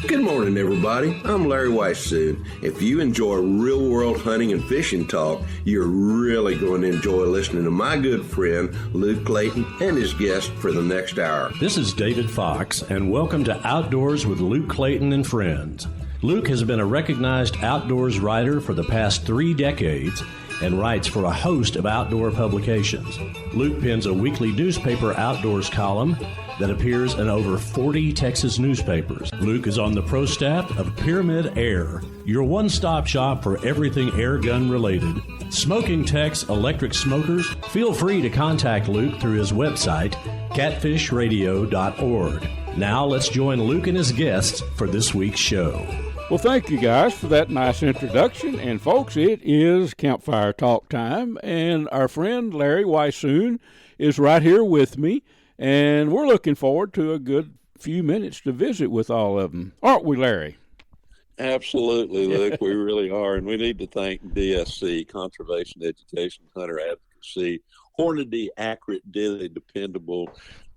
Good morning, everybody. I'm Larry Weishuhn. If you enjoy real-world hunting and fishing talk, you're really going to enjoy listening to my good friend, Luke Clayton, and his guest for the next hour. This is David Fox, and welcome to Outdoors with Luke Clayton and Friends. Luke has been a recognized outdoors writer for the past 3 decades and writes for a host of outdoor publications. Luke pens a weekly newspaper outdoors column that appears in over 40 Texas newspapers. Luke is on the pro staff of Pyramid Air, your one-stop shop for everything air gun related. Smoking techs, electric smokers, feel free to contact Luke through his website, catfishradio.org. Now let's join Luke and his guests for this week's show. Well, thank you guys for that nice introduction. And folks, it is Campfire Talk time, and our friend Larry Weishuhn is right here with me, and we're looking forward to a good few minutes to visit with all of them. Aren't we, Larry? Absolutely, Luke. We really are, and we need to thank DSC, Conservation Education Hunter Advocacy, Hornady, accurate, daily, dependable,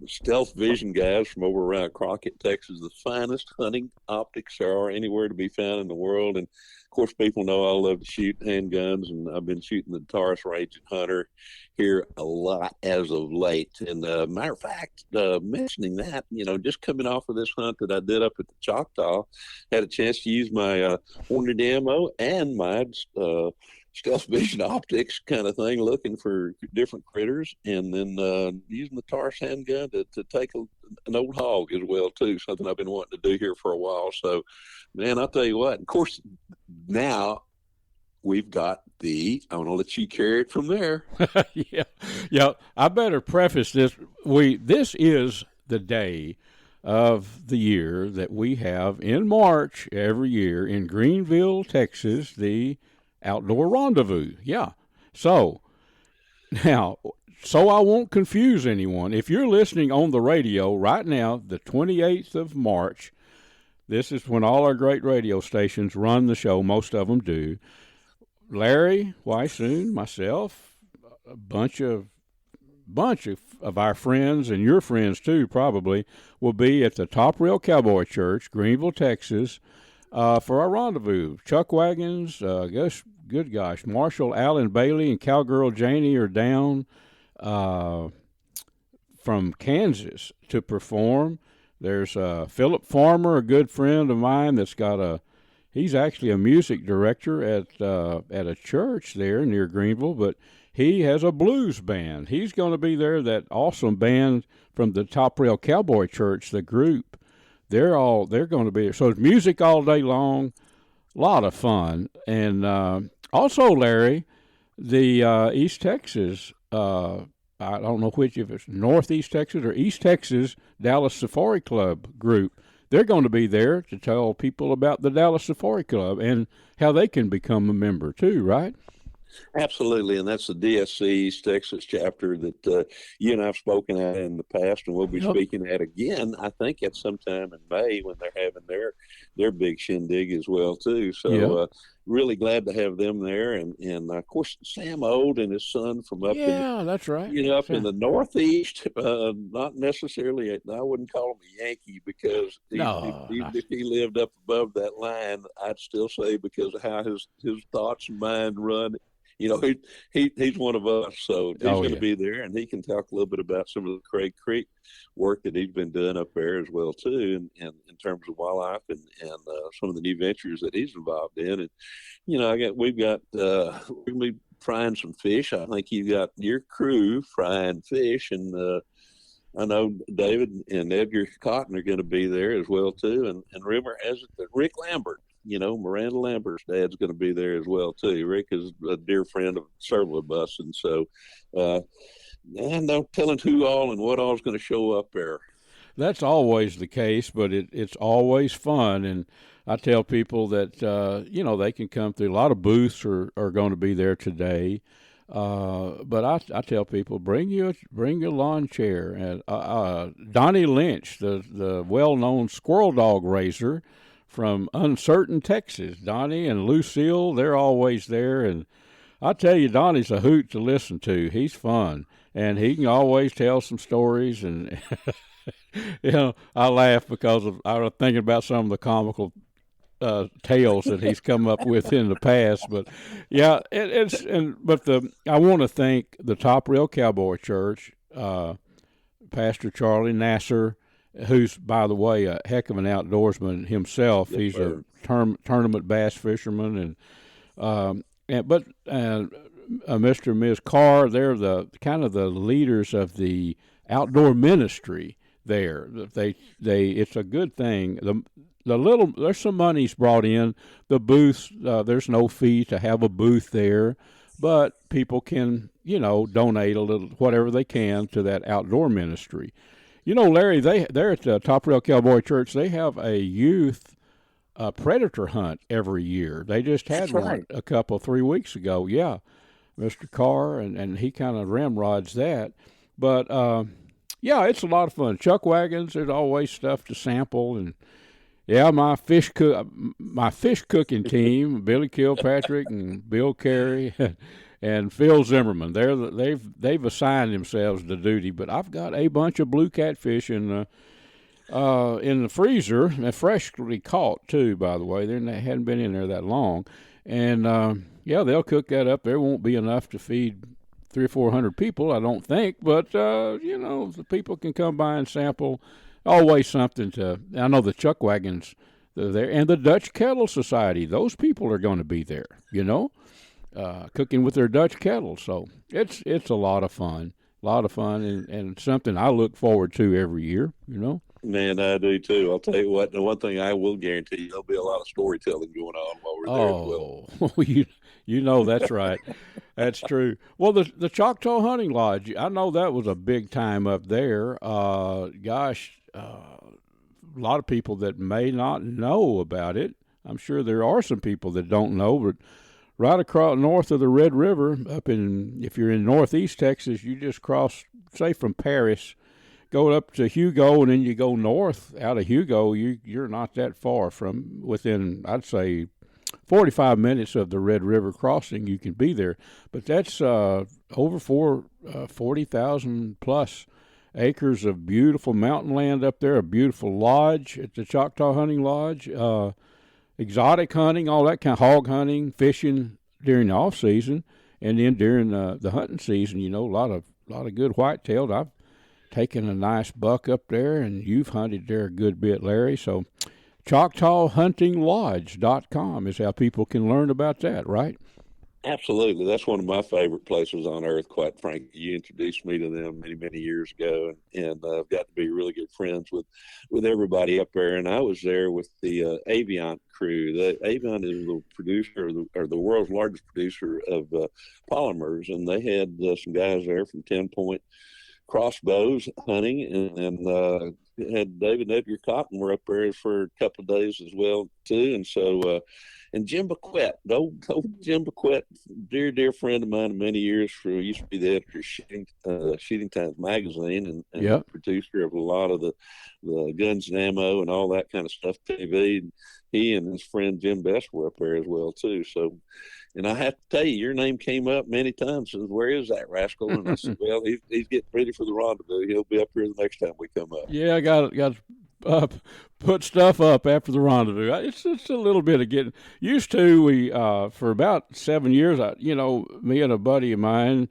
stealth vision guys from over around Crockett, Texas, the finest hunting optics there are anywhere to be found in the world. And of course, people know I love to shoot handguns, and I've been shooting the Taurus Raging Hunter here a lot as of late. And matter of fact, mentioning that, just coming off of this hunt that I did up at the Choctaw, had a chance to use my Hornady ammo and my stealth vision optics kind of thing, looking for different critters, and then using the Taurus handgun to take an old hog as well too, something I've been wanting to do here for a while. So man, I'll tell you what, of course now we've got I'm going to let you carry it from there. Yeah, I better preface this. This is the day of the year that we have in March every year in Greenville, Texas, the Outdoor Rendezvous. Yeah. So I won't confuse anyone, if you're listening on the radio right now, the 28th of March, this is when all our great radio stations run the show. Most of them do. Larry Weishuhn, myself, a bunch of our friends, and your friends too probably, will be at the top Rail Cowboy Church, Greenville, Texas, for our rendezvous. Chuckwagons, good gosh, Marshall Allen Bailey and Cowgirl Janie are down from Kansas to perform. There's Philip Farmer, a good friend of mine he's actually a music director at a church there near Greenville, but he has a blues band. He's going to be there, that awesome band from the Top Rail Cowboy Church, the group. They're going to be there. So it's music all day long, a lot of fun. And also, Larry, the East Texas, I don't know if it's Northeast Texas or East Texas Dallas Safari Club group. They're going to be there to tell people about the Dallas Safari Club and how they can become a member too, right? Absolutely, and that's the DSC East Texas chapter that you and I have spoken at in the past, and we'll be speaking at again, I think, at sometime in May when they're having their big shindig as well, too. So really glad to have them there, and of course, Sam Ode and his son from up that's right. Up in the Northeast, not necessarily, I wouldn't call him a Yankee because if he lived up above that line, I'd still say because of how his thoughts and mind run. He's one of us, so he's going to be there, and he can talk a little bit about some of the Craig Creek work that he's been doing up there as well too, and in terms of wildlife and some of the new ventures that he's involved in. And we're going to be frying some fish. I think you got your crew frying fish, and I know David and Edgar Cotton are going to be there as well too, and rumor has it that Rick Lambert, Miranda Lambert's dad's going to be there as well too. Rick is a dear friend of several of us, and so no telling who all and what all is going to show up there. That's always the case, but it's always fun, and I tell people that they can come through. A lot of booths are going to be there today, but I tell people bring your lawn chair. And Donnie Lynch, the well-known squirrel dog raiser from Uncertain, Texas. Donnie and Lucille, they're always there. And I tell you, Donnie's a hoot to listen to. He's fun, and he can always tell some stories. And I laugh because I was thinking about some of the comical tales that he's come up with in the past. But yeah, I want to thank the Top Rail Cowboy Church, Pastor Charlie Nasser, who's, by the way, a heck of an outdoorsman himself. Yes, He's sir. a tournament bass fisherman, and Mr. and Ms. Carr, they're the kind of the leaders of the outdoor ministry there. It's a good thing. There's some money's brought in. The booths, there's no fee to have a booth there, but people can, donate a little, whatever they can to that outdoor ministry. Larry, they're at the Top Rail Cowboy Church. They have a youth predator hunt every year. They just had That's one right. a couple 3 weeks ago. Yeah, Mr. Carr, and he kind of ramrods that. But yeah, it's a lot of fun. Chuck wagons, there's always stuff to sample, and yeah, my fish cooking team, Billy Kilpatrick and Bill Carey and Phil Zimmerman. They've assigned themselves to duty, but I've got a bunch of blue catfish in the freezer, and freshly caught too. By the way, they hadn't been in there that long, and yeah, they'll cook that up. There won't be enough to feed 300 or 400 people, I don't think, but the people can come by and sample. Always something to. I know the chuck wagons, they're there, and the Dutch Kettle Society. Those people are going to be there. Cooking with their Dutch kettle. So it's a lot of fun, and something I look forward to every year. Man, I do too. I'll tell you what. The one thing I will guarantee, there'll be a lot of storytelling going on while we're there as well. Oh, that's right. That's true. Well, the Choctaw Hunting Lodge, I know that was a big time up there. A lot of people that may not know about it. I'm sure there are some people that don't know, but right across north of the Red River, if you're in northeast Texas, you just cross, say, from Paris, go up to Hugo, and then you go north out of Hugo. You're not that far from within, I'd say, 45 minutes of the Red River crossing. You can be there, but that's over 40,000 plus acres of beautiful mountain land up there. A beautiful lodge at the Choctaw Hunting Lodge. Exotic hunting, all that kind of hog hunting, fishing during the off season, and then during the hunting season, a lot of good whitetails. I've taken a nice buck up there, and you've hunted there a good bit, Larry. So ChoctawHuntingLodge.com is how people can learn about that, right? Absolutely. That's one of my favorite places on earth, quite frankly. You introduced me to them many, many years ago, and I've got to be really good friends with everybody up there. And I was there with the Aviant crew. The Aviant is the producer, or the world's largest producer of polymers, and they had some guys there from 10 Point Crossbows hunting, and had David and Edgar Cotton were up there for a couple of days as well, too. And so, and Jim Bequette, old Jim Bequette, dear friend of mine of many years, used to be the editor of Shooting Times magazine, and Yep. producer of a lot of the Guns and Ammo and all that kind of stuff, TV. And he and his friend Jim Best were up there as well, too. So, and I have to tell you, your name came up many times. Says, where is that rascal? And I said, well, he's getting ready for the rendezvous. He'll be up here the next time we come up. Yeah, I got to put stuff up after the rendezvous. It's a little bit of getting used to. We for about 7 years, me and a buddy of mine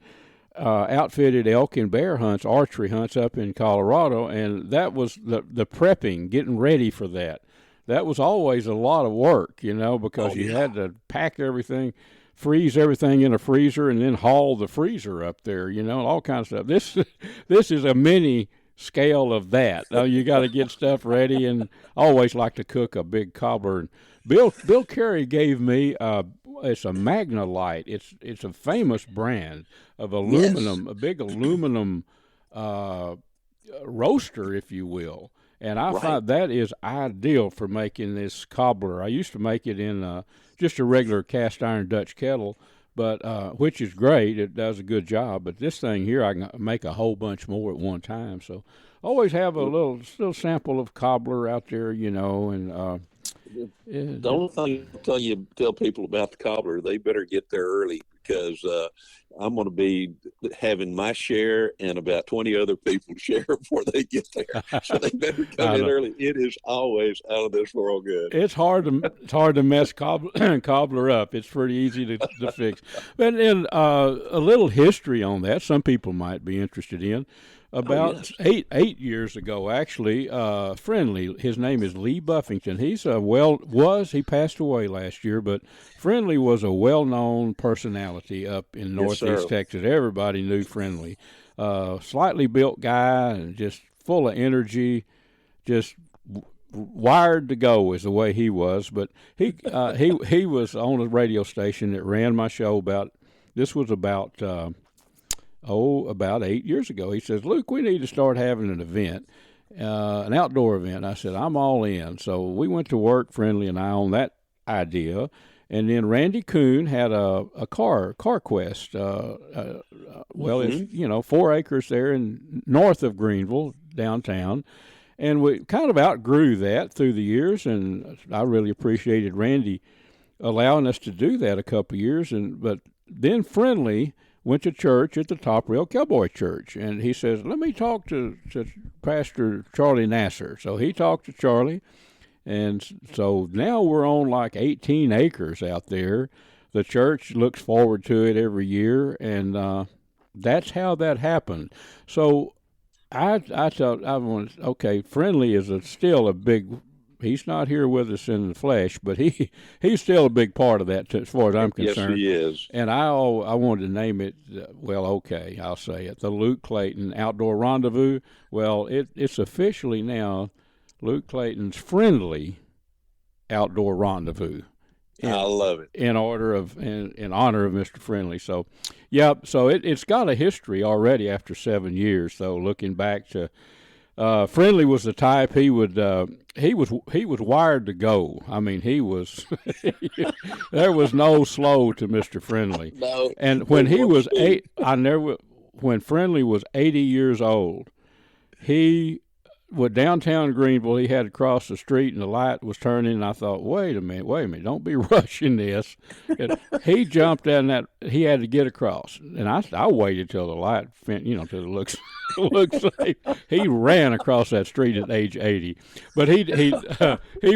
outfitted elk and bear hunts, archery hunts up in Colorado, and that was the prepping, getting ready for that. That was always a lot of work, because you had to pack everything, freeze everything in a freezer, and then haul the freezer up there, all kinds of stuff. This is a mini scale of that. You got to get stuff ready, and I always like to cook a big cobbler. And Bill Carey gave me it's a Magnalite. It's a famous brand of aluminum, a big aluminum roaster, if you will. And I find that is ideal for making this cobbler. I used to make it in just a regular cast iron Dutch kettle, but which is great. It does a good job. But this thing here, I can make a whole bunch more at one time. So always have a little sample of cobbler out there, and the only thing I'll tell people about the cobbler, they better get there early, because I'm going to be having my share and about 20 other people share before they get there. So they better come in early. It is always out of this world good. It's hard to mess cobbler up. It's pretty easy to fix. But then a little history on that. Some people might be interested in. About 8 years ago, actually, Friendly. His name is Lee Buffington. He's he passed away last year, but Friendly was a well-known personality up in Northeast Texas. Everybody knew Friendly. Slightly built guy and just full of energy, just wired to go is the way he was. But he was on a radio station that ran my show about 8 years ago. He says, Luke, we need to start having an event, an outdoor event. I said, I'm all in. So we went to work, Friendly and I, on that idea. And then Randy Kuhn had a car quest. It's 4 acres there north of Greenville, downtown. And we kind of outgrew that through the years, and I really appreciated Randy allowing us to do that a couple of years. But then Friendly went to church at the top Rail Cowboy Church, and he says, let me talk to Pastor Charlie Nasser. So he talked to Charlie, and so now we're on like 18 acres out there. The church looks forward to it every year, and that's how that happened. So I thought, Friendly is still a big. He's not here with us in the flesh, but he's still a big part of that as far as I'm concerned. Yes, he is. And I wanted to name it, I'll say it, the Luke Clayton Outdoor Rendezvous. Well, it's officially now Luke Clayton's Friendly Outdoor Rendezvous. I love it. In honor of Mr. Friendly. So, yeah, so it's got a history already after 7 years. So looking back to Friendly was the type he was wired to go. I mean, he was there was no slow to Mr. Friendly. No. And when when Friendly was 80 years old, with downtown Greenville, he had to cross the street and the light was turning, and I thought, wait a minute, don't be rushing this. And he jumped in that, he had to get across. And I waited till the light, till it looks safe. He ran across that street at age 80. But he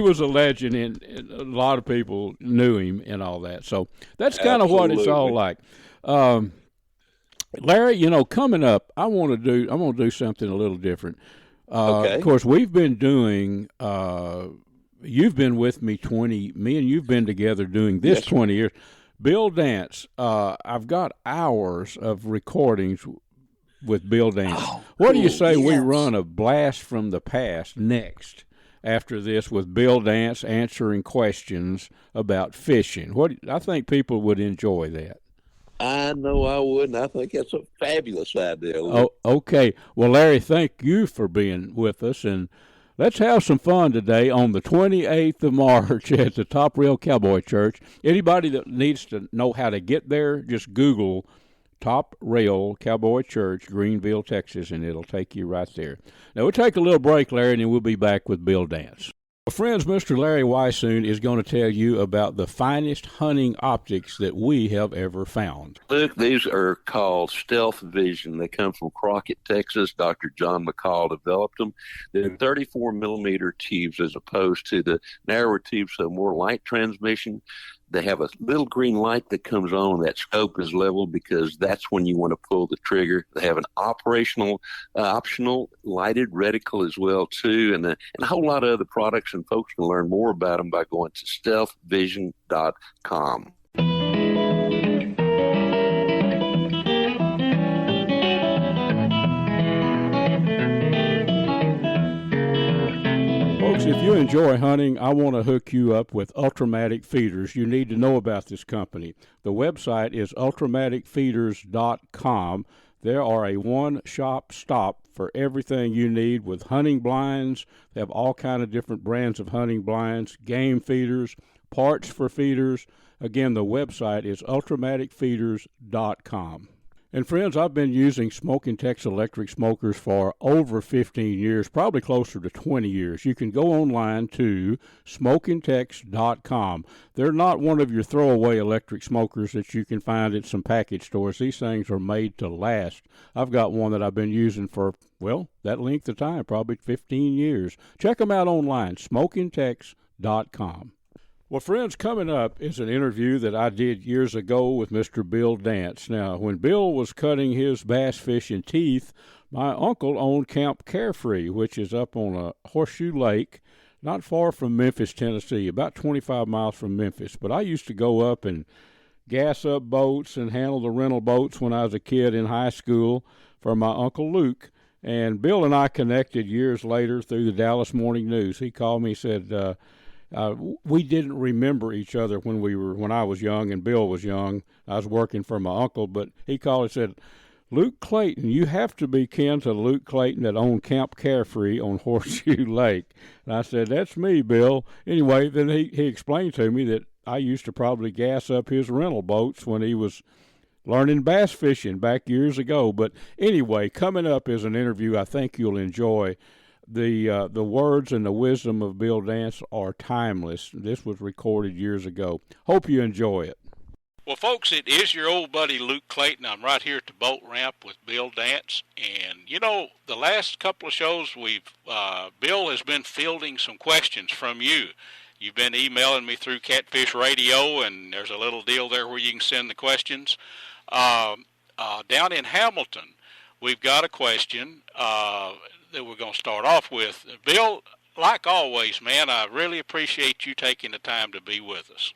was a legend, and a lot of people knew him and all that. So that's kind of what it's all like. Larry, coming up, I'm going to do something a little different. Of course, we've been doing, you've been with me me and you've been together doing this 20 years. Bill Dance, I've got hours of recordings with Bill Dance. What do you say we run a blast from the past next after this with Bill Dance answering questions about fishing? I think people would enjoy that. I know I would, and I think that's a fabulous idea. Oh, okay. Well, Larry, thank you for being with us, and let's have some fun today on the 28th of March at the Top Rail Cowboy Church. Anybody that needs to know how to get there, just Google Top Rail Cowboy Church, Greenville, Texas, and it'll take you right there. Now, we'll take a little break, Larry, and then we'll be back with Bill Dance. Well, friends, Mr. Larry Weishuhn is going to tell you about the finest hunting optics that we have ever found. Luke, these are called Stealth Vision. They come from Crockett, Texas. Dr. John McCall developed them. They're 34-millimeter tubes as opposed to the narrower tubes, so more light transmission. They have a little green light that comes on. That scope is leveled because that's when you want to pull the trigger. They have an optional lighted reticle as well too, and a whole lot of other products. And folks can learn more about them by going to stealthvision.com. Folks, if you enjoy hunting, I want to hook you up with Ultramatic Feeders. You need to know about this company. The website is ultramaticfeeders.com. There are a one-shop stop for everything you need with hunting blinds. They have all kind of different brands of hunting blinds, game feeders, parts for feeders. Again, the website is ultramaticfeeders.com. And friends, I've been using Smoking Tex electric smokers for over 15 years, probably closer to 20 years. You can go online to smokingtex.com. They're not one of your throwaway electric smokers that you can find at some package stores. These things are made to last. I've got one that I've been using for, well, that length of time, probably 15 years. Check them out online, smokingtex.com. Well, friends, coming up is an interview that I did years ago with Mr. Bill Dance. Now, when Bill was cutting his bass fishing teeth, my uncle owned Camp Carefree, which is up on a horseshoe lake, not far from Memphis, Tennessee, about 25 miles from Memphis. But I used to go up and gas up boats and handle the rental boats when I was a kid in high school for my Uncle Luke. And Bill and I connected years later through the Dallas Morning News. He called me and said, we didn't remember each other when I was young and Bill was young. I was working for my uncle, but he called and said, Luke Clayton, you have to be kin to Luke Clayton that owned Camp Carefree on Horseshoe Lake. And I said, that's me, Bill. Anyway, then he explained to me that I used to probably gas up his rental boats when he was learning bass fishing back years ago. But anyway, coming up is an interview I think you'll enjoy. The words and the wisdom of Bill Dance are timeless. This was recorded years ago. Hope you enjoy it. Well, folks, it is your old buddy Luke Clayton. I'm right here at the boat ramp with Bill Dance. And, you know, the last couple of shows Bill has been fielding some questions from you. You've been emailing me through Catfish Radio, and there's a little deal there where you can send the questions. Down in Hamilton, we've got a question that we're going to start off with. Bill, like always, man, I really appreciate you taking the time to be with us.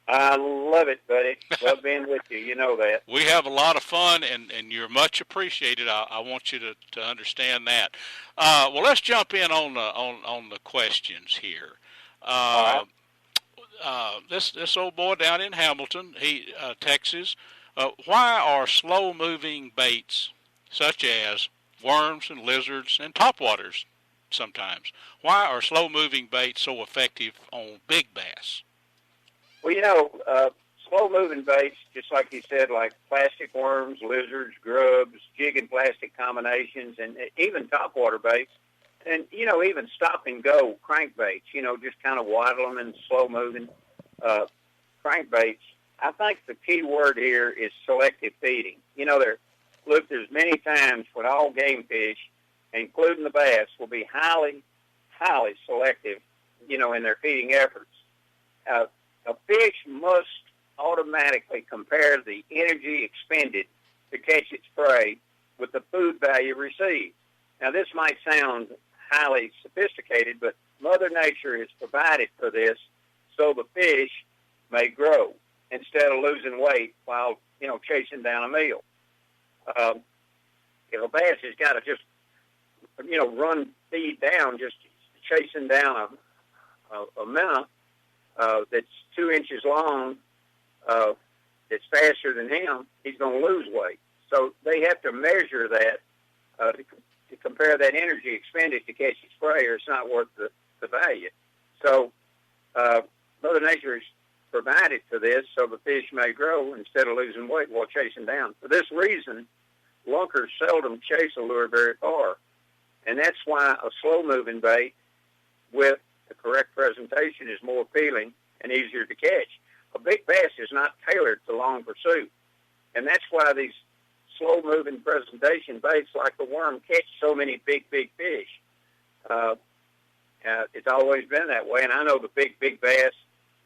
I love it, buddy. Love being with you. You know that. We have a lot of fun, and you're much appreciated. I want you to understand that. Well, let's jump in on the questions here. This old boy down in Hamilton, Texas, why are slow-moving baits such as worms and lizards and topwaters sometimes, why are slow-moving baits so effective on big bass? Well, you know, slow-moving baits, just like you said, like plastic worms, lizards, grubs, jig and plastic combinations, and even topwater baits, and, you know, even stop-and-go crankbaits, you know, just kind of waddle them and slow-moving crankbaits. I think the key word here is selective feeding. You know, there's many times when all game fish, including the bass, will be highly, highly selective, you know, in their feeding efforts. A fish must automatically compare the energy expended to catch its prey with the food value received. Now, this might sound highly sophisticated, but Mother Nature has provided for this so the fish may grow instead of losing weight while, you know, chasing down a meal. If a bass has got to just, you know, run feed down, just chasing down a minnow that's 2 inches long, that's faster than him, he's going to lose weight. So they have to measure that to compare that energy expended to catch its prey, or it's not worth the value. So Mother Nature has provided for this so the fish may grow instead of losing weight while chasing down. For this reason, lunkers seldom chase a lure very far, and that's why a slow-moving bait with the correct presentation is more appealing and easier to catch. A big bass is not tailored to long pursuit, and that's why these slow-moving presentation baits like the worm catch so many big fish. It's always been that way, and I know the big bass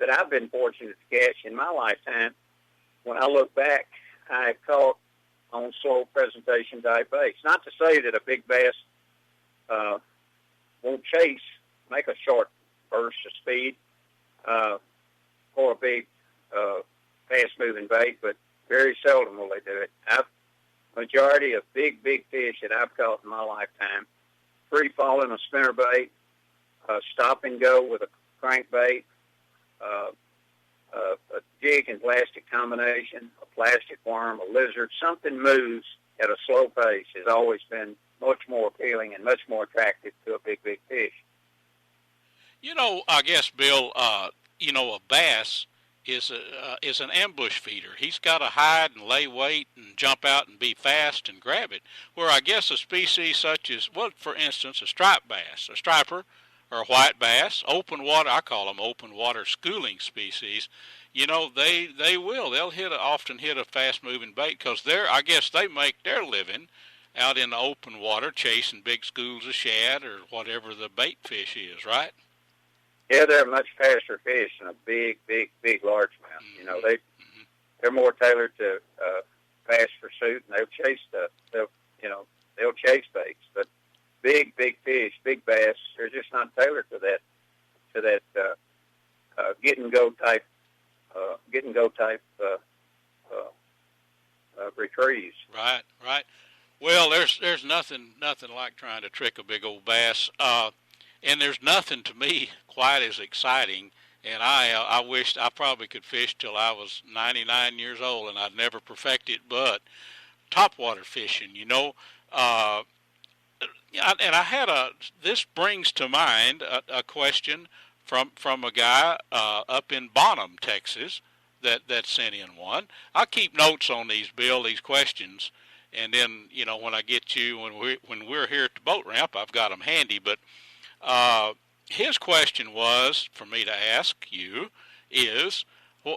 that I've been fortunate to catch in my lifetime. When I look back, I have caught on slow presentation type baits. Not to say that a big bass won't make a short burst of speed for a big fast-moving bait, but very seldom will they do it. Majority of big fish that I've caught in my lifetime, free-falling a spinner bait, stop and go with a crankbait, a jig and plastic combination, a plastic worm, a lizard, something moves at a slow pace has always been much more appealing and much more attractive to a big fish. You know, I guess, Bill, you know, a bass is an ambush feeder. He's got to hide and lay wait and jump out and be fast and grab it. Where I guess a species such as, well, for instance, a striped bass, a striper, or a white bass, open water, I call them open water schooling species. You know, they'll often hit a fast moving bait because I guess they make their living out in the open water chasing big schools of shad or whatever the bait fish is, right? Yeah, they're much faster fish than a big largemouth. Mm-hmm. You know, they're more tailored to fast pursuit, and they'll chase baits. But big fish, big bass, they're just not tailored to that get and go type retrieves. Right. Well, there's nothing like trying to trick a big old bass. And there's nothing to me quite as exciting, and I wished I probably could fish till I was 99 years old, and I'd never perfect it, but topwater fishing, you know. And this brings to mind a question from a guy up in Bonham, Texas, that sent in one. I keep notes on these, Bill, these questions, and then, you know, when I get you, when we're here at the boat ramp, I've got them handy, but his question was, for me to ask you, is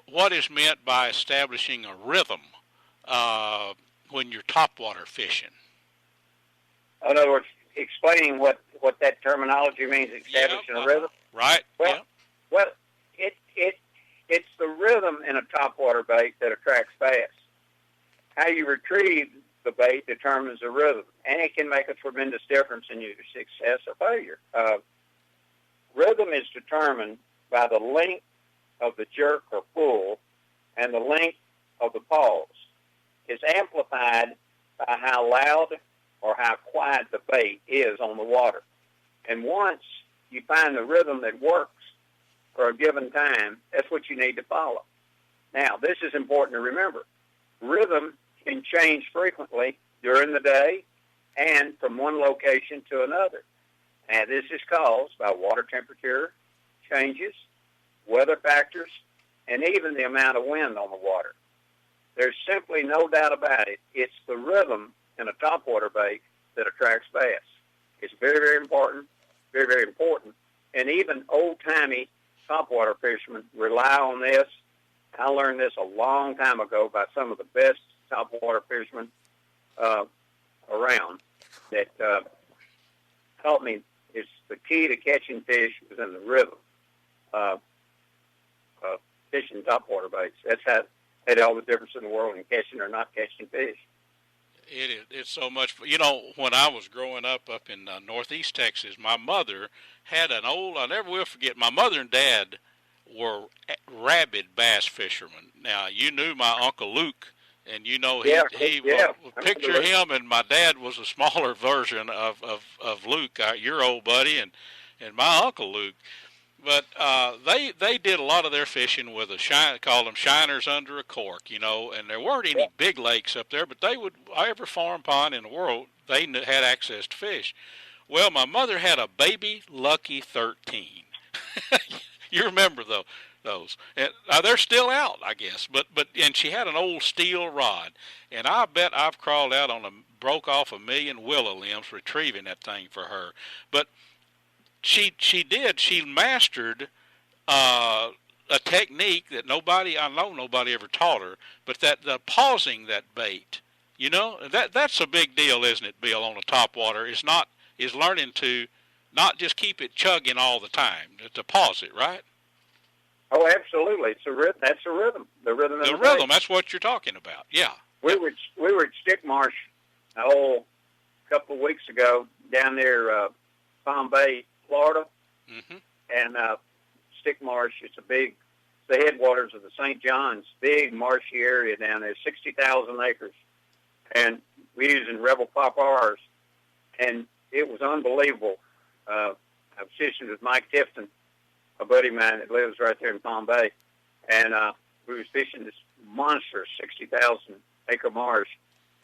what is meant by establishing a rhythm when you're topwater fishing? In other words, explaining what that terminology means, establishing a rhythm. Right. Well, it's the rhythm in a topwater bait that attracts bass. How you retrieve the bait determines the rhythm, and it can make a tremendous difference in your success or failure. Rhythm is determined by the length of the jerk or pull and the length of the pause. It's amplified by how loud or how quiet the bait is on the water. And once you find the rhythm that works for a given time, that's what you need to follow. Now, this is important to remember. Rhythm can change frequently during the day and from one location to another. And this is caused by water temperature changes, weather factors, and even the amount of wind on the water. There's simply no doubt about it. It's the rhythm in a topwater bait that attracts bass. It's very, very important, very, very important. And even old-timey topwater fishermen rely on this. I learned this a long time ago by some of the best topwater fishermen around that taught me it's the key to catching fish is in the rhythm of fishing topwater baits. That's how made all the difference in the world in catching or not catching fish. It is. It's so much. You know, when I was growing up in northeast Texas, my mother had an old, I never will forget, my mother and dad were rabid bass fishermen. Now, you knew my Uncle Luke, and you know picture him, and my dad was a smaller version of Luke, your old buddy, and my Uncle Luke. But they did a lot of their fishing with called them shiners under a cork, you know, and there weren't any big lakes up there, but they would, every farm pond in the world, they had access to fish. Well, my mother had a baby Lucky 13. You remember those. And they're still out, I guess, and she had an old steel rod, and I bet I've crawled out broke off 1 million willow limbs retrieving that thing for her. But she mastered a technique that nobody ever taught her, but the pausing that bait, you know, that's a big deal, isn't it, Bill, on the topwater, is learning to not just keep it chugging all the time, to pause it, right? Oh, absolutely. It's a rhythm. That's a rhythm. The rhythm. The rhythm. That's what you're talking about. Yeah. We were at Stick Marsh a couple of weeks ago down there, Palm Bay, Florida, and Stick Marsh. It's the headwaters of the St. John's, big marshy area down there, 60,000 acres, and we're using Rebel Pop-Rs, and it was unbelievable. I was fishing with Mike Tifton, a buddy of mine that lives right there in Palm Bay, and we was fishing this monstrous 60,000 acre marsh,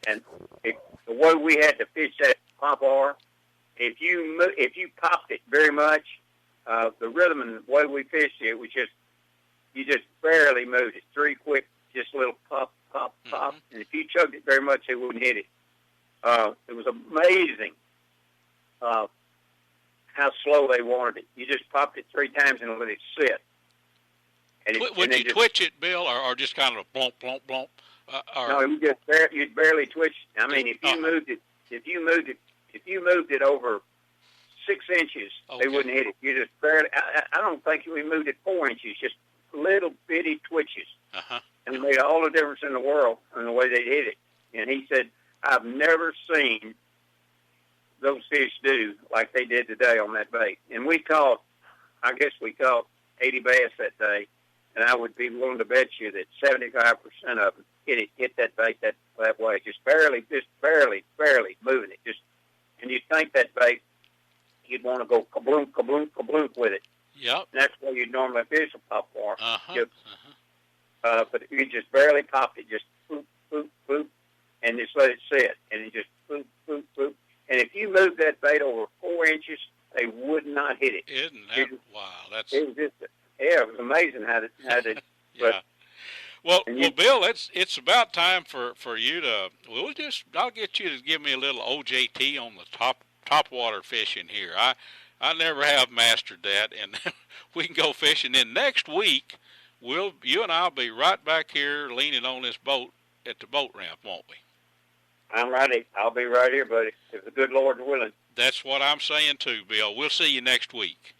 and the way we had to fish that Pop-R, if you popped it very much, the rhythm and the way we fished it was just You just barely moved it. 3 quick, just a little pop, pop, pop. And if you chugged it very much, it wouldn't hit it. It was amazing how slow they wanted it. You just popped it 3 times and let it sit. And Would you twitch it, Bill, or just kind of blomp, blomp, blomp? No, you'd barely twitch it. I mean, if you moved it over 6 inches, they wouldn't hit it. You just barely. I don't think we moved it 4 inches, just little bitty twitches, and it made all the difference in the world in the way they hit it. And he said, "I've never seen those fish do like they did today on that bait." And we caught 80 bass that day, and I would be willing to bet you that 75% of them hit that bait that way, just barely moving it. And you'd think that bait, you'd want to go kabloom, kabloom, kabloom with it. Yep. And that's where you'd normally fish a pop war. But you just barely popped it, just boop, boop, boop, and just let it sit, and it just boop, boop, boop. And if you moved that bait over 4 inches, they would not hit it. Isn't that wow? It was just it was amazing how they. Yeah. Well, Bill, it's about time for you to. I'll get you to give me a little OJT on the top water fishing here. I never have mastered that, and we can go fishing. Then next week, you and I'll be right back here leaning on this boat at the boat ramp, won't we? I'm ready. I'll be right here, buddy, if the good Lord's willing. That's what I'm saying too, Bill. We'll see you next week.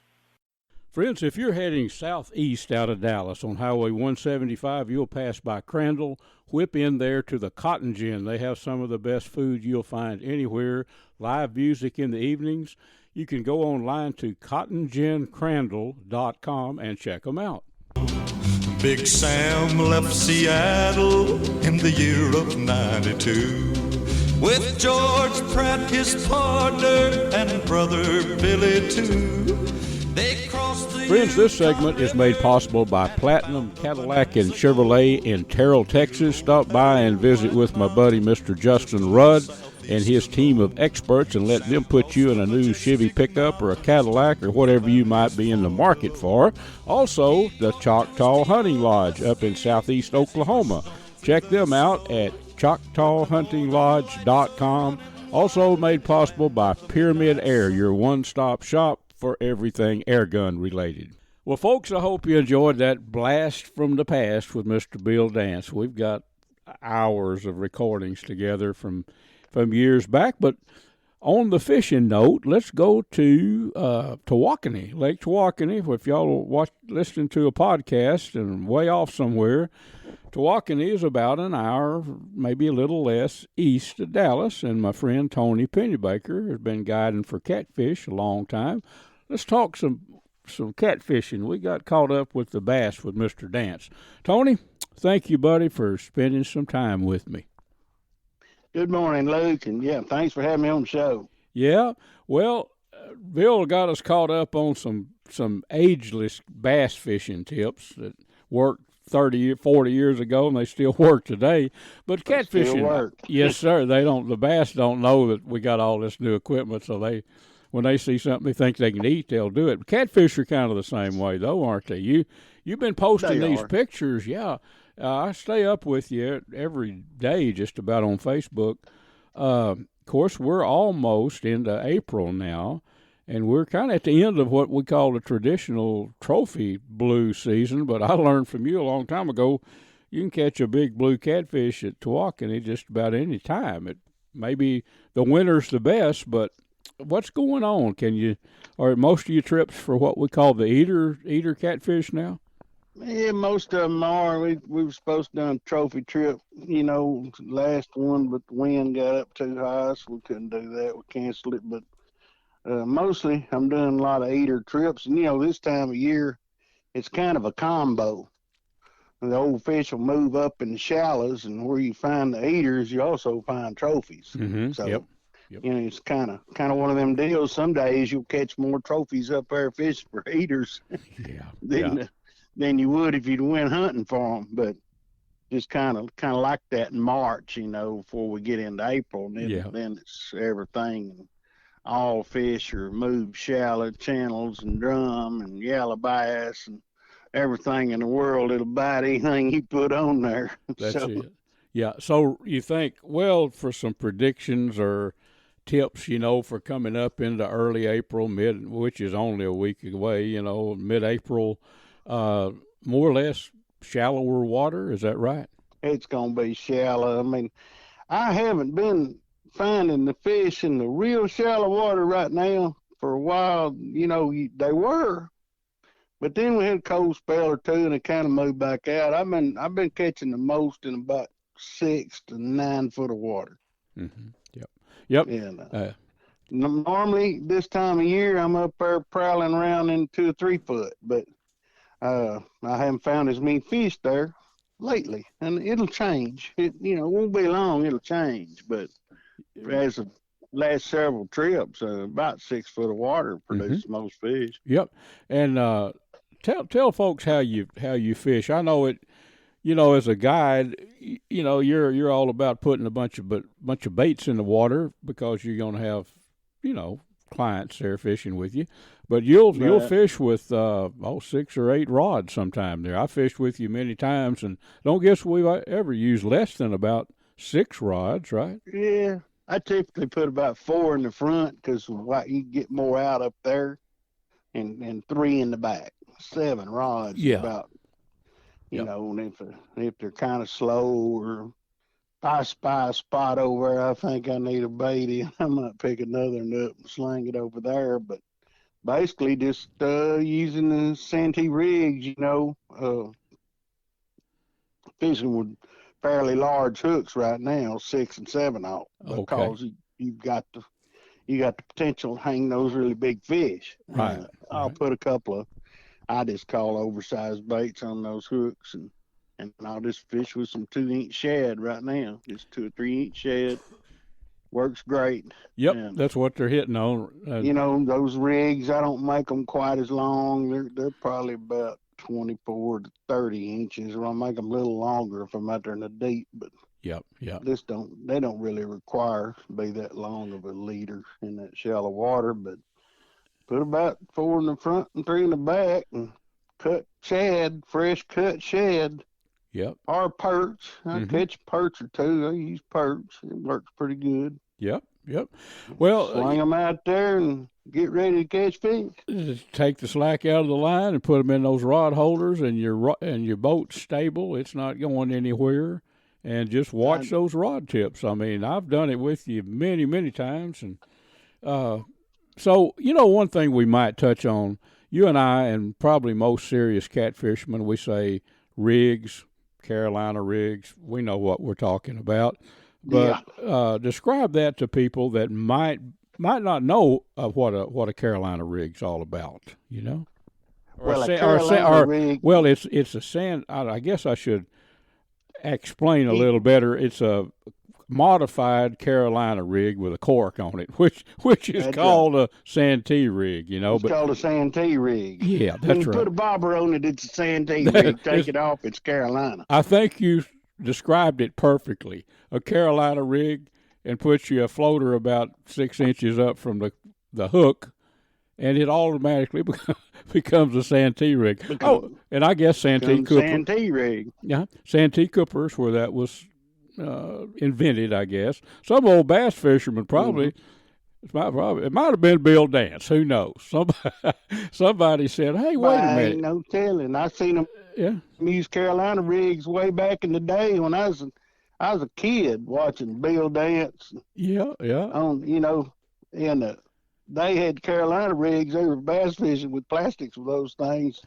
Friends, if you're heading southeast out of Dallas on Highway 175, you'll pass by Crandall. Whip in there to the Cotton Gin. They have some of the best food you'll find anywhere. Live music in the evenings. You can go online to cottongincrandall.com and check them out. Big Sam left Seattle in the year of 92 with George Pratt, his partner, and brother Billy too. They crossed the Friends, this segment is made possible by Platinum Cadillac and Chevrolet in Terrell, Texas. Stop by and visit with my buddy Mr. Justin Rudd and his team of experts and let them put you in a new Chevy pickup or a Cadillac or whatever you might be in the market for. Also, the Choctaw Hunting Lodge up in southeast Oklahoma. Check them out at ChoctawHuntingLodge.com. Also made possible by Pyramid Air, your one-stop shop for everything airgun related. Well, folks, I hope you enjoyed that blast from the past with Mr. Bill Dance. We've got hours of recordings together from years back. But on the fishing note, let's go to Tawakoni, Lake Tawakoni. If y'all are listening to a podcast and way off somewhere, Tawakoni is about an hour, maybe a little less, east of Dallas. And my friend Tony Pennybaker has been guiding for catfish a long time. Let's talk some catfishing. We got caught up with the bass with Mr. Dance. Tony, thank you, buddy, for spending some time with me. Good morning, Luke, and thanks for having me on the show. Yeah, well, Bill got us caught up on some ageless bass fishing tips that worked 30, 40 years ago, and they still work today. But catfishing, still work. Yes, sir. The bass don't know that we got all this new equipment, so when they see something they think they can eat, they'll do it. But catfish are kind of the same way, though, aren't they? You've been posting these pictures, yeah. I stay up with you every day just about on Facebook. Of course, we're almost into April now, and we're kind of at the end of what we call the traditional trophy blue season. But I learned from you a long time ago, you can catch a big blue catfish at Tawakoni just about any time. Maybe the winter's the best, but what's going on? Are most of your trips for what we call the eater catfish now? Yeah, most of them are. We were supposed to do a trophy trip, last one, but the wind got up too high, so we couldn't do that. We canceled it. But mostly I'm doing a lot of eater trips. And, this time of year, it's kind of a combo. The old fish will move up in the shallows, and where you find the eaters, you also find trophies. Mm-hmm. So, yep. It's kind of one of them deals. Some days you'll catch more trophies up there fishing for eaters than you would if you'd went hunting for them. But just kind of like that in March, before we get into April. And then it's everything. All fish are moved shallow, channels and drum and yellow bass and everything in the world. It'll bite anything you put on there. That's So, it. Yeah. So you think, well, for some predictions or tips, for coming up into early April, which is only a week away, mid-April, more or less shallower water. Is that right? it's going to be shallow. I mean, I haven't been finding the fish in the real shallow water right now for a while. They were, but then we had a cold spell or two, and it kind of moved back out. I've been catching the most in about 6 to 9 foot of water. Mm-hmm. Yep. And normally this time of year, I'm up there prowling around in 2 or 3 foot, but I haven't found as many fish there lately, and it'll change. It won't be long. It'll change, but as the last several trips, about 6 foot of water produces most fish. Yep. And tell folks how you fish. I know it. As a guide, you're all about putting a bunch of baits in the water because you're going to have, clients there fishing with you. But you'll fish with 6 or 8 rods sometime there. I fished with you many times, and don't guess we've ever used less than about 6 rods, right? Yeah, I typically put about 4 in the front because you get more out up there, and 3 in the back. 7 rods. Yeah. About. And if they're kind of slow, or if I spy a spot over there, I think I need a bait in, I might pick another one up and sling it over there. But basically just using the Santee rigs, fishing with fairly large hooks right now, 6 and 7 out, because you got the potential to hang those really big fish. Right. I'll put a couple of, I just call oversized baits on those hooks, and I'll just fish with some 2-inch shad right now. Just 2 or 3-inch shad. Works great. Yep, and, that's what they're hitting on. Those rigs, I don't make them quite as long. They're probably about 24 to 30 inches, or I'll make them a little longer if I'm out there in the deep. But yep. They don't really require to be that long of a leader in that shallow water, but put about 4 in the front and 3 in the back, and cut shad, fresh cut shad. Yep. Or perch. I catch a perch or 2. I use perch. It works pretty good. Yep. Well, sling them out there and get ready to catch fish. Just take the slack out of the line and put them in those rod holders, and your boat's stable. It's not going anywhere. And just watch those rod tips. I mean, I've done it with you many, many times, and so, one thing we might touch on, you and I, and probably most serious catfishermen, we say rigs, Carolina rigs. We know what we're talking about. But describe that to people that might not know what a Carolina rig's all about, Well, a Carolina rig. Well, it's a sand. I guess I should explain a little better. It's a modified Carolina rig with a cork on it, which is called a Santee rig, It's called a Santee rig. Yeah, that's when you right. put a bobber on it, it's a Santee rig. Take it off, it's Carolina. I think you described it perfectly. A Carolina rig, and puts you a floater about 6 inches up from the hook, and it automatically becomes a Santee rig. And I guess Santee Cooper. Santee rig. Yeah, Santee Cooper's where that was invented, I guess. Some old bass fisherman probably. It might have been Bill Dance. Who knows? Somebody said, "Hey, wait a minute." Ain't no telling. I seen them use Carolina rigs way back in the day when I was a kid watching Bill Dance. Yeah. And they had Carolina rigs. They were bass fishing with plastics with those things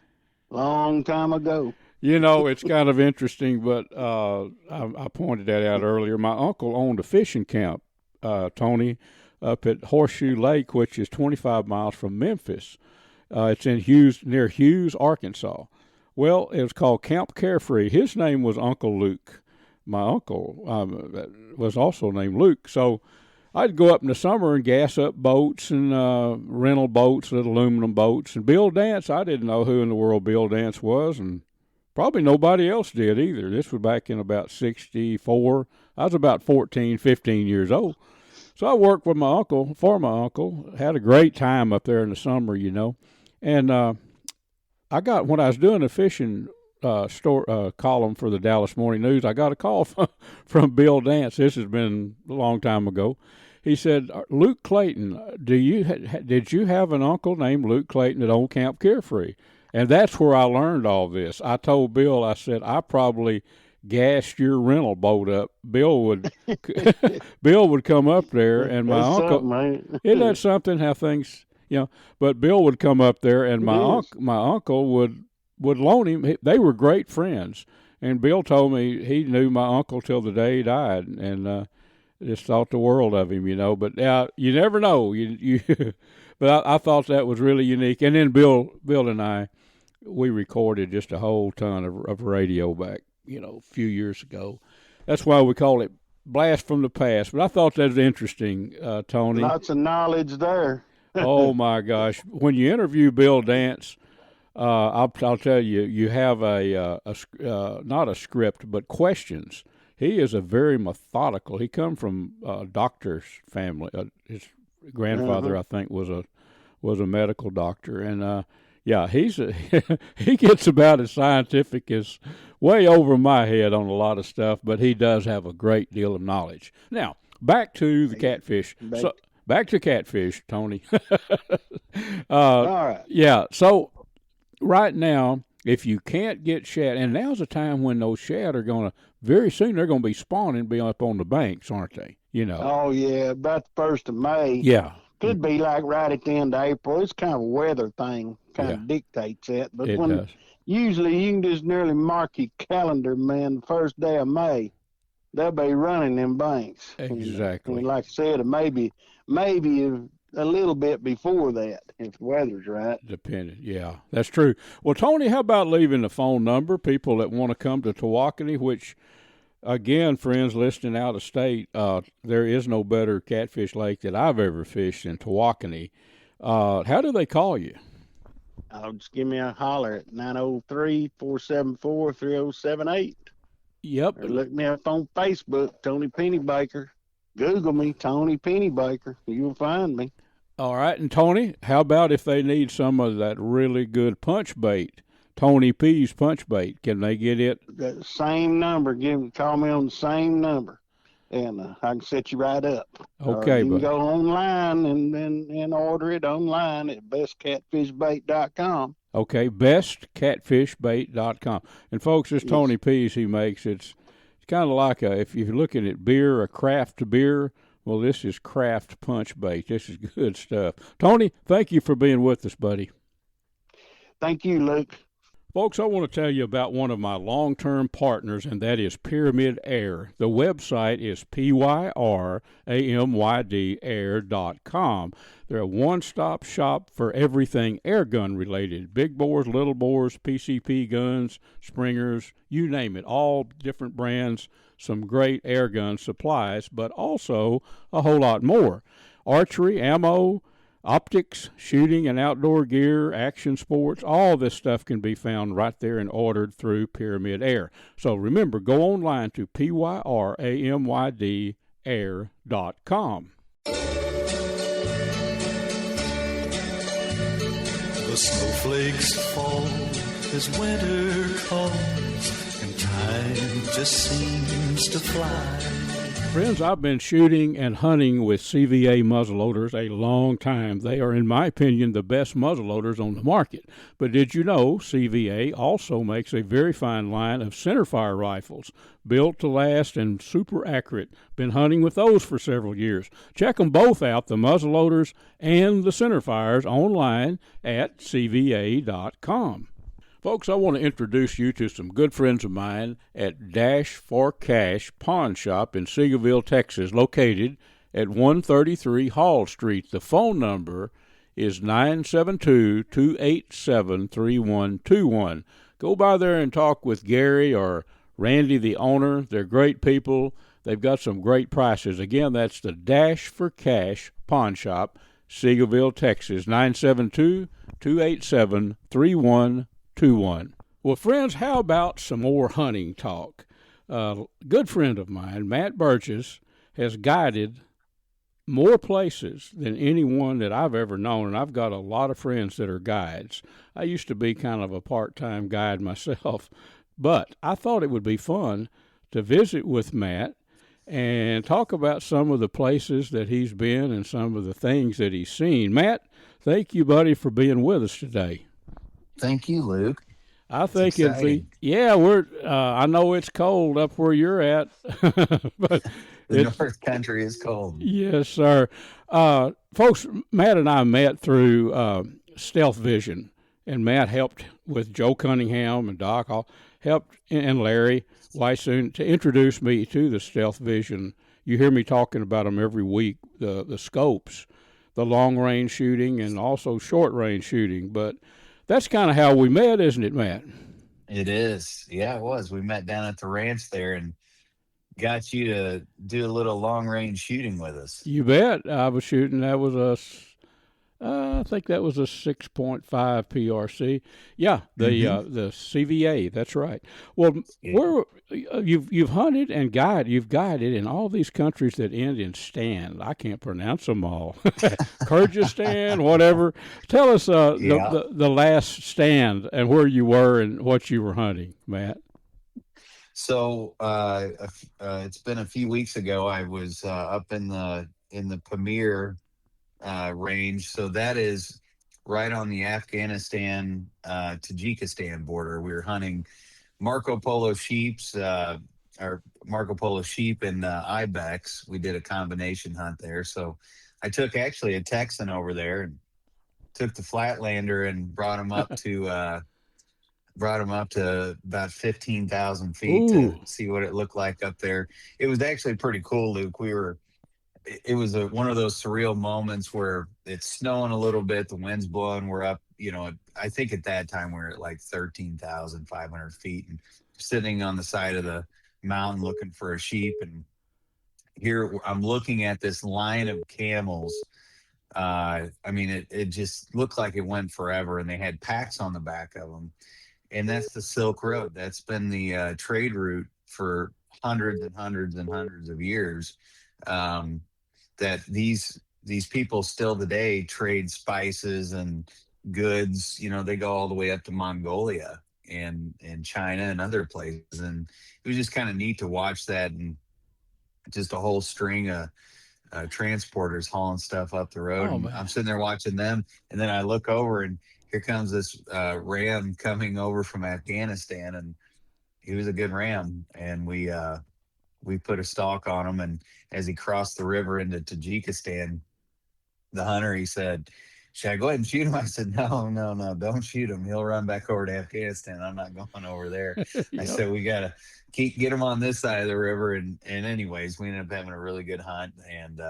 long time ago. It's kind of interesting, but I pointed that out earlier. My uncle owned a fishing camp, Tony, up at Horseshoe Lake, which is 25 miles from Memphis. It's in near Hughes, Arkansas. Well, it was called Camp Carefree. His name was Uncle Luke. My uncle was also named Luke. So I'd go up in the summer and gas up boats and rental boats, little aluminum boats. And Bill Dance, I didn't know who in the world Bill Dance was, and probably nobody else did either. This was back in about 1964. I was about 14, 15 years old. So I worked for my uncle, had a great time up there in the summer, And I I got when I was doing a fishing column for the Dallas Morning News, I got a call from Bill Dance. This has been a long time ago. He said, Luke Clayton, did you have an uncle named Luke Clayton at Old Camp Carefree? And that's where I learned all this. I told Bill, I said, I probably gassed your rental boat up. Bill would come up there, and my uncle. Isn't that something? How things, But Bill would come up there, and my uncle would loan him. They were great friends, and Bill told me he knew my uncle till the day he died, and just thought the world of him, But you never know. But I thought that was really unique. And then Bill and I, we recorded just a whole ton of radio back, a few years ago. That's why we call it Blast from the Past. But I thought that was interesting, Tony. Lots of knowledge there. Oh my gosh! When you interview Bill Dance, I'll tell you, you have a not a script, but questions. He is a very methodical. He come from a doctor's family. His grandfather, I think, was a medical doctor, and he gets about as scientific as way over my head on a lot of stuff, but he does have a great deal of knowledge. Now back to the catfish. Back to catfish, Tony. All right. Yeah. So right now, if you can't get shad, and now's the time when those shad are going to, very soon they're going to be spawning, be up on the banks, aren't they? Oh, yeah, about the 1st of May. Yeah. Could be like right at the end of April. It's kind of a weather thing, of dictates that. But it does. Usually you can just nearly mark your calendar, man, the first day of May. They'll be running them banks. Exactly. And like I said, maybe a little bit before that, if the weather's right. Depending, yeah, that's true. Well, Tony, how about leaving the phone number? People that want to come to Tawakoni, which, again, friends listening out of state, there is no better catfish lake that I've ever fished than Tawakoni. How do they call you? Just give me a holler at 903-474-3078. Yep. Or look me up on Facebook, Tony Pennybaker. Google me, Tony Pennybaker. You'll find me. All right. And, Tony, how about if they need some of that really good punch bait, Tony P's punch bait? Can they get it? The same number. Call me on the same number, and I can set you right up. Okay, you can go online and order it online at bestcatfishbait.com. Okay, bestcatfishbait.com. And, folks, this Tony P's he makes, it's kind of like if you're looking at beer, a craft beer, well, this is craft punch bait. This is good stuff. Tony, thank you for being with us, buddy. Thank you, Luke. Folks, I want to tell you about one of my long-term partners, and that is Pyramid Air. The website is pyramayair.com. They're a one-stop shop for everything airgun related. Big bores, little bores, PCP guns, springers, you name it. All different brands, some great airgun supplies, but also a whole lot more. Archery, ammo, optics, shooting and outdoor gear, action sports, all this stuff can be found right there and ordered through Pyramid Air. So remember, go online to pyramayair.com. The snowflakes fall as winter comes, and time just seems to fly. Friends, I've been shooting and hunting with CVA muzzleloaders a long time. They are, in my opinion, the best muzzleloaders on the market. But did you know CVA also makes a very fine line of centerfire rifles, built to last and super accurate? Been hunting with those for several years. Check them both out, the muzzleloaders and the centerfires, online at cva.com. Folks, I want to introduce you to some good friends of mine at Dash for Cash Pawn Shop in Seagoville, Texas, located at 133 Hall Street. The phone number is 972-287-3121. Go by there and talk with Gary or Randy, the owner. They're great people. They've got some great prices. Again, that's the Dash for Cash Pawn Shop, Seagoville, Texas, 972-287-3121. Well, friends, how about some more hunting talk? A good friend of mine, Matt Burgess, has guided more places than anyone that I've ever known, and I've got a lot of friends that are guides. I used to be kind of a part-time guide myself, but I thought it would be fun to visit with Matt and talk about some of the places that he's been and some of the things that he's seen. Matt, thank you, buddy, for being with us today. Thank you, Luke. I think it'd be, I know it's cold up where you're at, but the North Country is cold. Yes, sir. Folks, Matt and I met through Stealth Vision, and Matt helped with Joe Cunningham and Doc, helped, and Larry Weishuhn to introduce me to the Stealth Vision. You hear me talking about them every week, the scopes, the long-range shooting, and also short-range shooting, but that's kind of how we met, isn't it, Matt? It is. Yeah, it was. We met down at the ranch there and got you to do a little long-range shooting with us. You bet. I was shooting. That was I think that was a 6.5 PRC. Yeah, the CVA. That's right. Well, you've hunted and guided. You've guided in all these countries that end in stand. I can't pronounce them all. Kyrgyzstan, whatever. Tell us the last stand and where you were and what you were hunting, Matt. So it's been a few weeks ago. I was up in the Pamir range. So that is right on the Afghanistan Tajikistan border. We were hunting Marco Polo sheep and ibex. We did a combination hunt there. So I took actually a Texan over there and took the Flatlander and brought him up to about 15,000 feet to see what it looked like up there. It was actually pretty cool, Luke. It was one of those surreal moments where it's snowing a little bit, the wind's blowing. We're up, I think at that time we were at like 13,500 feet and sitting on the side of the mountain looking for a sheep. And here I'm looking at this line of camels. It just looked like it went forever, and they had packs on the back of them. And that's the Silk Road. That's been the trade route for hundreds and hundreds and hundreds of years. That these people still today trade spices and goods. They go all the way up to Mongolia and China and other places. And it was just kind of neat to watch that, and just a whole string of transporters hauling stuff up the road. Oh, and I'm sitting there watching them, and then I look over, and here comes this ram coming over from Afghanistan, and he was a good ram, and we put a stalk on him. And as he crossed the river into Tajikistan, the hunter, he said, "Should I go ahead and shoot him?" I said, No, don't shoot him. He'll run back over to Afghanistan. I'm not going over there. Yep. I said, we got to get him on this side of the river. And anyways, we ended up having a really good hunt and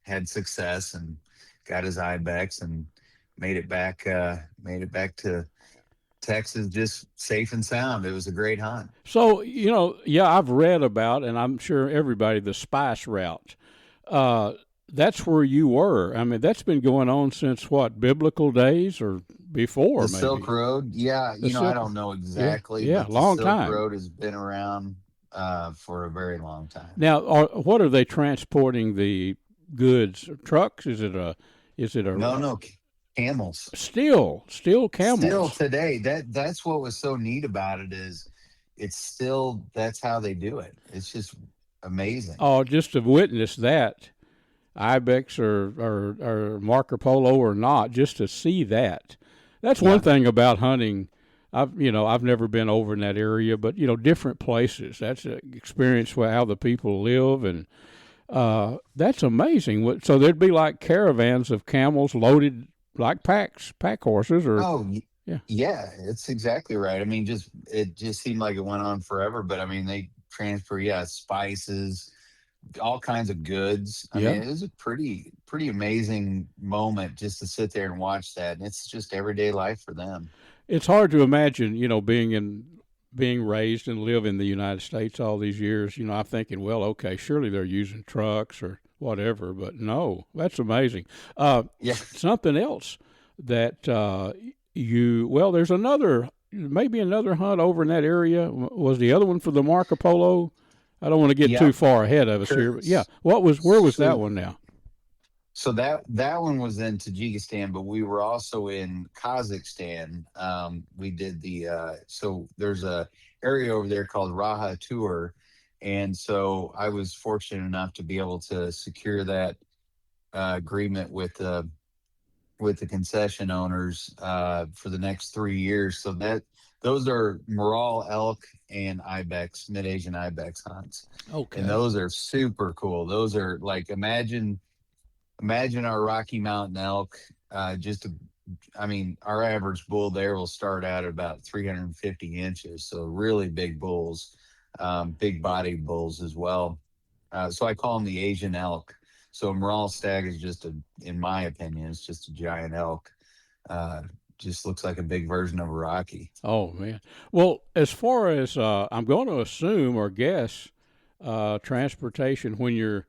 had success and got his ibex and made it back to Texas just safe and sound. It was a great hunt. So, I've read about, and I'm sure everybody, the spice route. That's where you were. I mean, that's been going on since what, biblical days or before? The Silk Road? Yeah. I don't know exactly. Yeah, but long the time. Silk Road has been around for a very long time. Now, what are they transporting the goods? Trucks? Is it a No, camels. Still camels. Still today. That's what was so neat about it is that's how they do it. It's just amazing. Oh, just to witness that, ibex or Marco Polo or not, just to see that. That's one thing about hunting. I've never been over in that area, but different places. That's an experience with how the people live, and that's amazing. So there'd be like caravans of camels loaded like pack horses, or yeah, it's exactly right. I mean, it just seemed like it went on forever, but I mean, they transfer spices, all kinds of goods. I mean, it was a pretty amazing moment just to sit there and watch that, and it's just everyday life for them. It's hard to imagine, being raised and live in the United States all these years. I'm thinking, well, okay, surely they're using trucks or whatever, but no, that's amazing. Something else that there's maybe another hunt over in that area. Was the other one for the Marco Polo? I don't want to get too far ahead of us here, but where was that one now? So that one was in Tajikistan, but we were also in Kazakhstan. We did so there's a area over there called Raha Tour, and so I was fortunate enough to be able to secure that agreement with the concession owners for the next 3 years. So those are Morale elk and ibex, mid-Asian ibex hunts, Okay. and those are super cool. Those are like imagine our Rocky Mountain elk. Our average bull there will start out at about 350 inches, so really big bulls, big bodied bulls as well. So I call them the Asian elk. So a Morale stag is in my opinion, it's just a giant elk. Uh, just looks like a big version of a Rocky. Oh man. Well, as far as I'm going to assume or guess, transportation when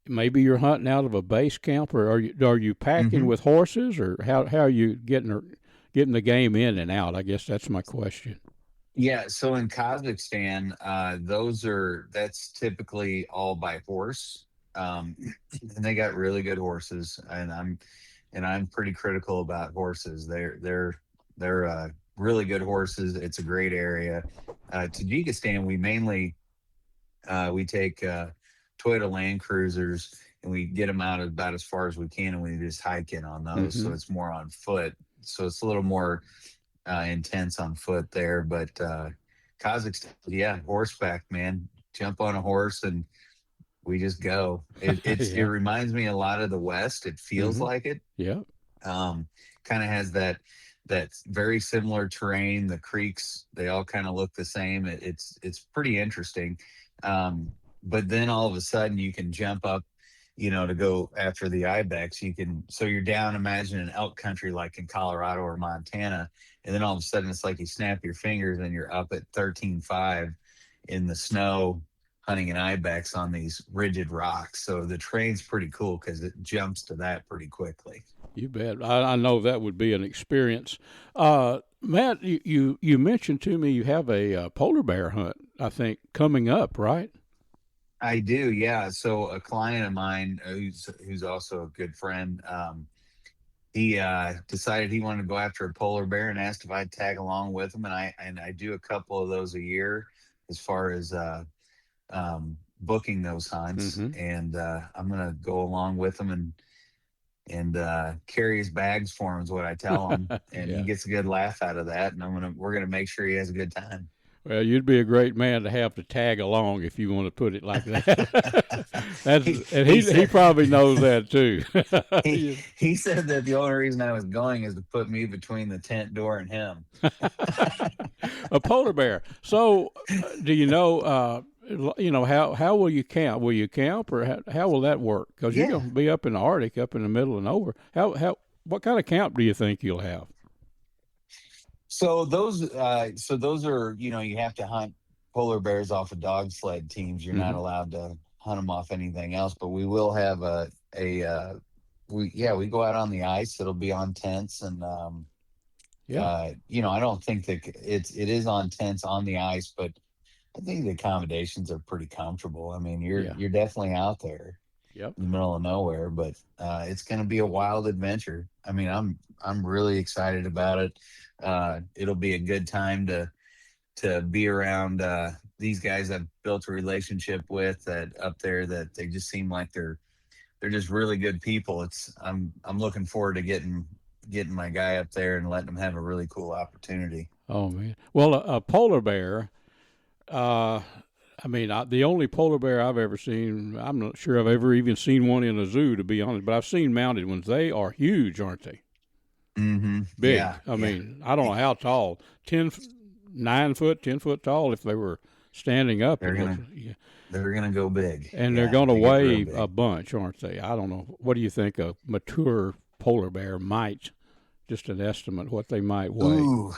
maybe you're hunting out of a base camp, or are you packing with horses, or how are you getting the game in and out? I guess that's my question. Yeah, so in Kazakhstan, that's typically all by horse, and they got really good horses, and I'm pretty critical about horses. They're really good horses. It's a great area. Tajikistan, we mainly we take Toyota Land Cruisers, and we get them out about as far as we can, and we just hike in on those. So it's more on foot. So it's a little more intense on foot there. But Kazakhstan, yeah, horseback, man. Jump on a horse and we just go. It reminds me a lot of the West. It feels like it. Yeah. Kind of has that very similar terrain. The creeks, they all kind of look the same. It's pretty interesting. But then all of a sudden you can jump up, to go after the ibex. So you're down, imagine an elk country like in Colorado or Montana, and then all of a sudden it's like you snap your fingers and you're up at 13.5 in the snow hunting an ibex on these rigid rocks. So the terrain's pretty cool because it jumps to that pretty quickly. You bet. I know that would be an experience. Matt, you mentioned to me you have a polar bear hunt, I think, coming up, right? I do, yeah. So a client of mine who's also a good friend, he decided he wanted to go after a polar bear and asked if I'd tag along with him. And I do a couple of those a year as far as booking those hunts. And I'm gonna go along with him and carry his bags for him is what I tell him, and he gets a good laugh out of that. And we're gonna make sure he has a good time. Well, you'd be a great man to have to tag along, if you want to put it like that. He probably knows that too. He said that the only reason I was going is to put me between the tent door and him. A polar bear. So, do you know? How will you camp? Will you camp, or how will that work? Because you're going to be up in the Arctic, up in the middle of nowhere. What kind of camp do you think you'll have? So those are, you have to hunt polar bears off of dog sled teams. You're not allowed to hunt them off anything else. But we will have we go out on the ice. It'll be on tents, and I don't think that it is on tents on the ice, but I think the accommodations are pretty comfortable. I mean, you're definitely out there. Yep. In the middle of nowhere, but it's going to be a wild adventure. I mean, I'm really excited about it. It'll be a good time to be around these guys I've built a relationship with that up there, that they just seem like they're just really good people. I'm looking forward to getting my guy up there and letting him have a really cool opportunity. Oh man. Well, a polar bear, the only polar bear I've ever seen, I'm not sure I've ever even seen one in a zoo, to be honest, but I've seen mounted ones. They are huge, aren't they? Big. Yeah, I mean, I don't know how tall, 9 foot, 10 foot tall if they were standing up. They're gonna go big. And they're going to weigh a bunch, aren't they? I don't know. What do you think a mature polar bear might, just an estimate, what they might weigh? Ooh,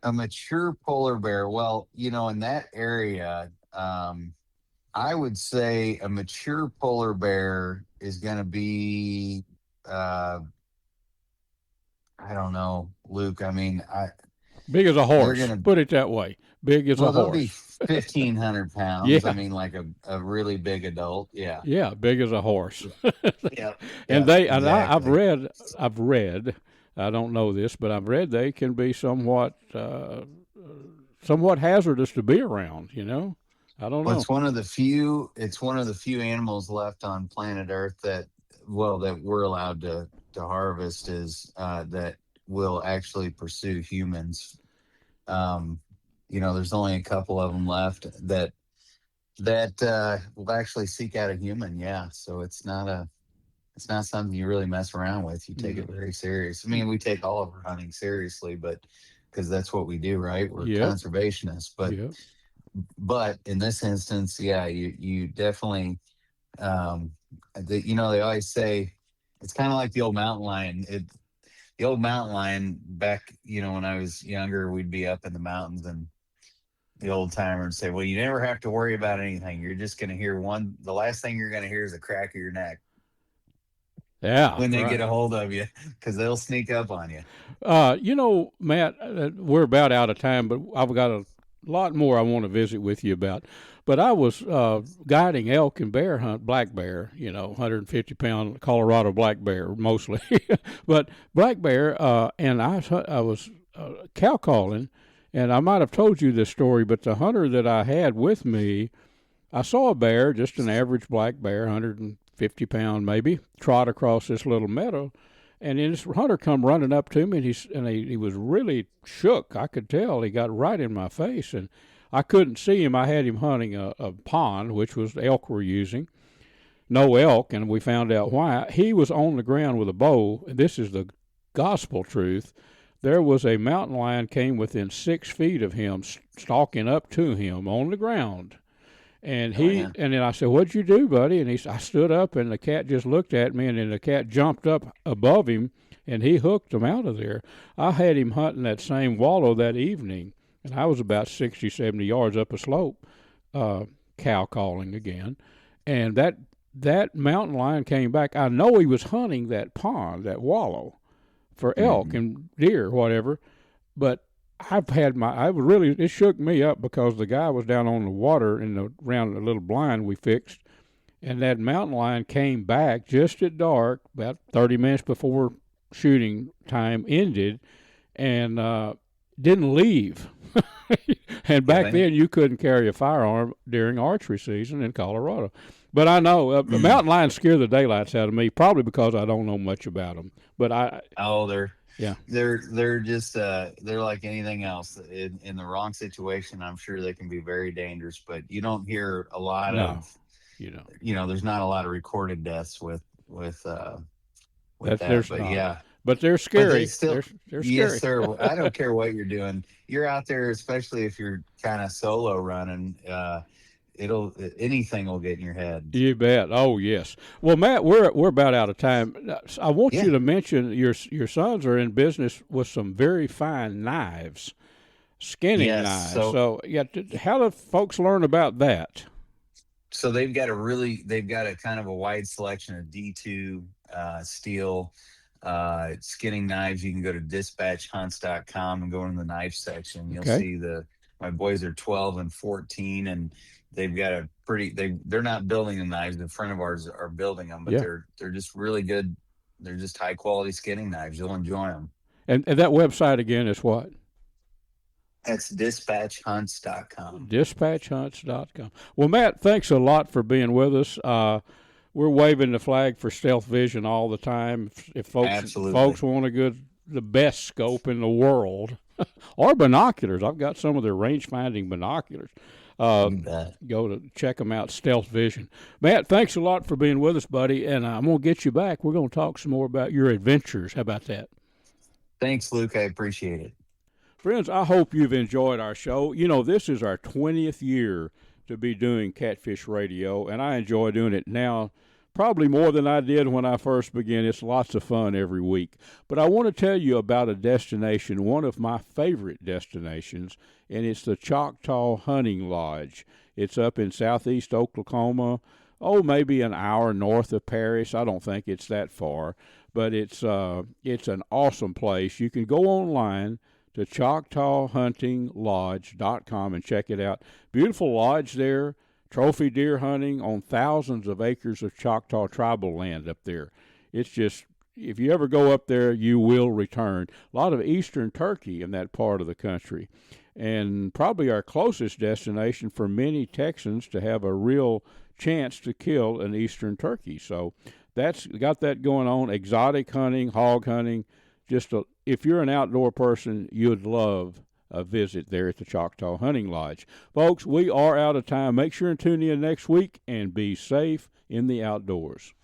a mature polar bear. Well, in that area, I would say a mature polar bear is going to be, I don't know, Luke. I mean, Big as a horse. gonna Put it that way. Big as well, a they'll be horse. 1,500 pounds. Yeah. I mean, like a really big adult. Yeah. Yeah, big as a horse. Yeah. And Exactly. I've read, I don't know this, but I've read they can be somewhat hazardous to be around. I don't Well, know. it's one of the few. It's one of the few animals left on planet Earth that we're allowed to harvest is that will actually pursue humans. There's only a couple of them left that will actually seek out a human. Yeah, so it's not something you really mess around with. You take it very serious. I mean, we take all of our hunting seriously, but because that's what we do, right? We're conservationists, but in this instance, yeah, you definitely, they always say it's kind of like the old mountain lion. The old mountain lion back, when I was younger, we'd be up in the mountains and the old timer would say, well, you never have to worry about anything. You're just going to hear the last thing you're going to hear is a crack of your neck. Yeah. When they get a hold of you, because they'll sneak up on you. Matt, we're about out of time, but I've got a lot more I want to visit with you about. But I was guiding elk and bear hunt, black bear, 150-pound Colorado black bear mostly. But black bear, and I was cow calling, and I might have told you this story, but the hunter that I had with me, I saw a bear, just an average black bear, 150-pound maybe, trot across this little meadow. And then this hunter come running up to me, and he was really shook. I could tell. He got right in my face, and I couldn't see him. I had him hunting a pond, which was the elk were using. No elk, and we found out why. He was on the ground with a bow, and this is the gospel truth. There was a mountain lion came within 6 feet of him, stalking up to him on the ground. And and then I said, "What'd you do, buddy?" And I stood up, and the cat just looked at me, and then the cat jumped up above him, and he hooked him out of there. I had him hunting that same wallow that evening, and I was about 60, 70 yards up a slope, cow calling again. And that mountain lion came back. I know he was hunting that pond, that wallow, for elk and deer, whatever, but it shook me up because the guy was down on the water around the little blind we fixed, and that mountain lion came back just at dark, about 30 minutes before shooting time ended, and didn't leave. And back then you couldn't carry a firearm during archery season in Colorado. But I know the mountain lions scare the daylights out of me, probably because I don't know much about them. But they're just they're like anything else. In the wrong situation, I'm sure they can be very dangerous. But you don't hear a lot of, there's not a lot of recorded deaths with that. But they're scary. They're scary. Yes, sir. I don't care what you're doing. You're out there, especially if you're kind of solo running. Anything will get in your head. You bet. Oh yes. Well, Matt, we're about out of time. I want you to mention your sons are in business with some very fine knives, skinning knives. So how do folks learn about that? So they've got a kind of a wide selection of D2 steel skinning knives. You can go to dispatchhunts.com and go in the knife section. You'll see my boys are 12 and 14, and they've got they're not building the knives. A friend of ours are building them, but they're just really good. They're just high quality skinning knives. You'll enjoy them. And that website again is what? That's dispatchhunts.com. Dispatchhunts.com. Well, Matt, thanks a lot for being with us. We're waving the flag for Stealth Vision all the time. If folks want the best scope in the world, or binoculars, I've got some of their range finding binoculars. Go to check them out, Stealth Vision. Matt, thanks a lot for being with us, buddy, and I'm going to get you back. We're going to talk some more about your adventures. How about that? Thanks, Luke. I appreciate it. Friends, I hope you've enjoyed our show. This is our 20th year to be doing Catfish Radio, and I enjoy doing it now probably more than I did when I first began. It's lots of fun every week. But I want to tell you about a destination, one of my favorite destinations, and it's the Choctaw Hunting Lodge. It's up in southeast Oklahoma, maybe an hour north of Paris. I don't think it's that far, but it's an awesome place. You can go online to ChoctawHuntingLodge.com and check it out. Beautiful lodge there, trophy deer hunting on thousands of acres of Choctaw tribal land up there. It's just, if you ever go up there, you will return. A lot of eastern turkey in that part of the country, and probably our closest destination for many Texans to have a real chance to kill an eastern turkey. So that's got that going on. Exotic hunting, hog hunting. If you're an outdoor person, you'd love a visit there at the Choctaw Hunting Lodge. Folks, we are out of time. Make sure and tune in next week and be safe in the outdoors.